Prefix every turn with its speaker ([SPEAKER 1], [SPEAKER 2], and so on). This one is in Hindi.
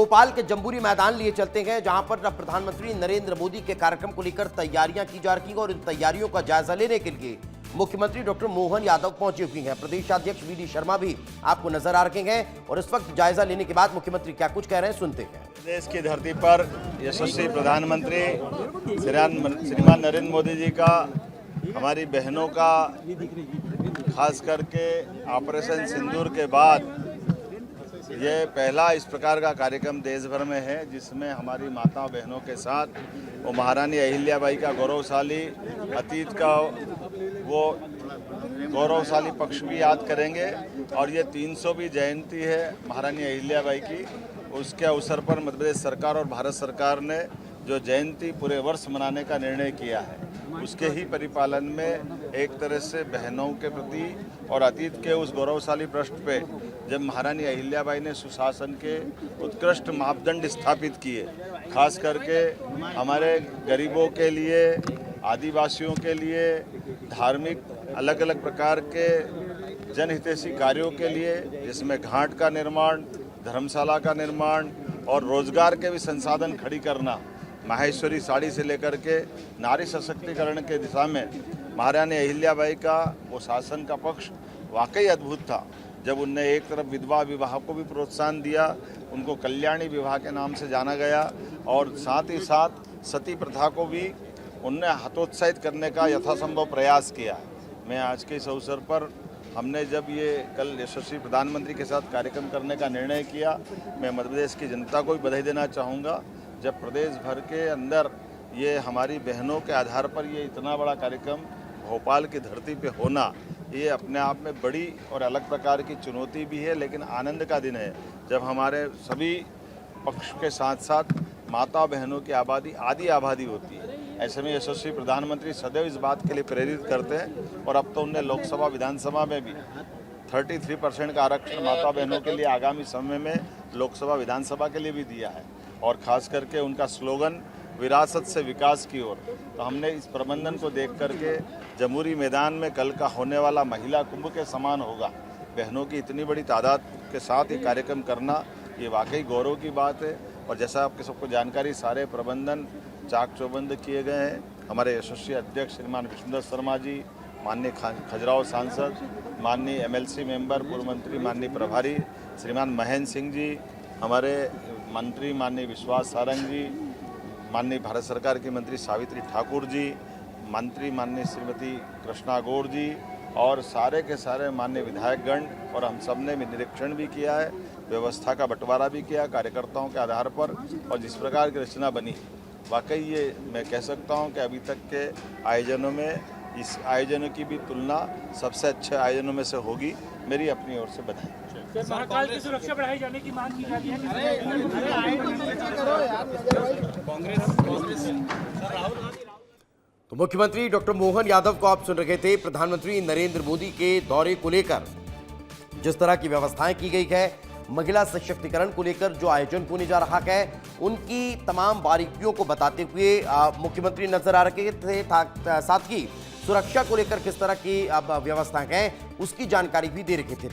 [SPEAKER 1] भोपाल के जंबूरी मैदान लिए चलते हैं, जहां पर प्रधानमंत्री नरेंद्र मोदी के कार्यक्रम को लेकर तैयारियां की जा रही हैं और इन तैयारियों का जायजा लेने के लिए मुख्यमंत्री डॉक्टर मोहन यादव पहुंचे हुए हैं। प्रदेश अध्यक्ष वीडी शर्मा भी आपको नजर आ रहे हैं और इस वक्त जायजा लेने के बाद मुख्यमंत्री क्या कुछ कह रहे हैं, सुनते हैं।
[SPEAKER 2] देश की धरती पर यशस्वी प्रधानमंत्री श्रीमान नरेंद्र मोदी जी का, हमारी बहनों का, खास करके ऑपरेशन सिंदूर के बाद ये पहला इस प्रकार का कार्यक्रम देश भर में है जिसमें हमारी माता बहनों के साथ वो महारानी अहिल्याबाई का गौरवशाली अतीत का वो गौरवशाली पक्ष भी याद करेंगे। और ये 300वीं जयंती है महारानी अहिल्याबाई की। उसके अवसर पर मध्य प्रदेश सरकार और भारत सरकार ने जो जयंती पूरे वर्ष मनाने का निर्णय किया है, उसके ही परिपालन में एक तरह से बहनों के प्रति और अतीत के उस गौरवशाली पृष्ठ पे जब महारानी अहिल्याबाई ने सुशासन के उत्कृष्ट मापदंड स्थापित किए, खास करके हमारे गरीबों के लिए, आदिवासियों के लिए, धार्मिक अलग अलग प्रकार के जनहितैषी कार्यों के लिए, जिसमें घाट का निर्माण, धर्मशाला का निर्माण और रोजगार के भी संसाधन खड़ी करना, माहेश्वरी साड़ी से लेकर के नारी सशक्तिकरण के दिशा में महारानी अहिल्याबाई का वो शासन का पक्ष वाकई अद्भुत था। जब उनने एक तरफ विधवा विवाह को भी प्रोत्साहन दिया, उनको कल्याणी विवाह के नाम से जाना गया, और साथ ही साथ सती प्रथा को भी उनने हतोत्साहित करने का यथासंभव प्रयास किया। मैं आज के इस अवसर पर हमने जब ये कल यशस्वी प्रधानमंत्री के साथ कार्यक्रम करने का निर्णय किया, मैं मध्य प्रदेश की जनता को भी बधाई देना चाहूँगा। जब प्रदेश भर के अंदर ये हमारी बहनों के आधार पर ये इतना बड़ा कार्यक्रम भोपाल की धरती पे होना, ये अपने आप में बड़ी और अलग प्रकार की चुनौती भी है, लेकिन आनंद का दिन है जब हमारे सभी पक्ष के साथ साथ माता बहनों की आबादी आधी आबादी होती है। ऐसे में यशस्वी प्रधानमंत्री सदैव इस बात के लिए प्रेरित करते हैं, और अब तो उनने लोकसभा विधानसभा में भी 33% का आरक्षण माता बहनों के लिए आगामी समय में लोकसभा विधानसभा के लिए भी दिया है। और खास करके उनका स्लोगन विरासत से विकास की ओर, तो हमने इस प्रबंधन को देख करके जमुरी मैदान में कल का होने वाला महिला कुंभ के समान होगा। बहनों की इतनी बड़ी तादाद के साथ ये कार्यक्रम करना, ये वाकई गौरव की बात है। और जैसा आपके सबको जानकारी, सारे प्रबंधन चाक चौबंद किए गए हैं। हमारे यशस्वी अध्यक्ष श्रीमान विष्णुदत्त शर्मा जी, माननीय खजुराहो सांसद, माननीय MLC मेंबर, पूर्व मंत्री माननीय प्रभारी श्रीमान महेंद्र सिंह जी, हमारे मंत्री माननीय विश्वास सारंग जी, माननीय भारत सरकार की मंत्री सावित्री ठाकुर जी, मंत्री माननीय श्रीमती कृष्णा गौड़ जी, और सारे के सारे माननीय विधायकगण, और हम सब ने निरीक्षण भी किया है, व्यवस्था का बंटवारा भी किया कार्यकर्ताओं के आधार पर, और जिस प्रकार की रचना बनी, वाकई ये मैं कह सकता हूँ कि अभी तक के आयोजनों में इस आयोजनों की भी तुलना सबसे अच्छे आयोजनों में से होगी। मेरी अपनी ओर से बधाई।
[SPEAKER 3] महाकाल की सुरक्षा बढ़ाई जाने की मांग की जाती है।
[SPEAKER 1] तो मुख्यमंत्री डॉक्टर मोहन यादव को आप सुन रहे थे। प्रधानमंत्री नरेंद्र मोदी के दौरे को लेकर जिस तरह की व्यवस्थाएं की गई है, महिला सशक्तिकरण को लेकर जो आयोजन होने जा रहा है, उनकी तमाम बारीकियों को बताते हुए मुख्यमंत्री नजर आ रहे थे। साथ ही सुरक्षा को लेकर किस तरह की अब व्यवस्था है, उसकी जानकारी भी दे रहे थे।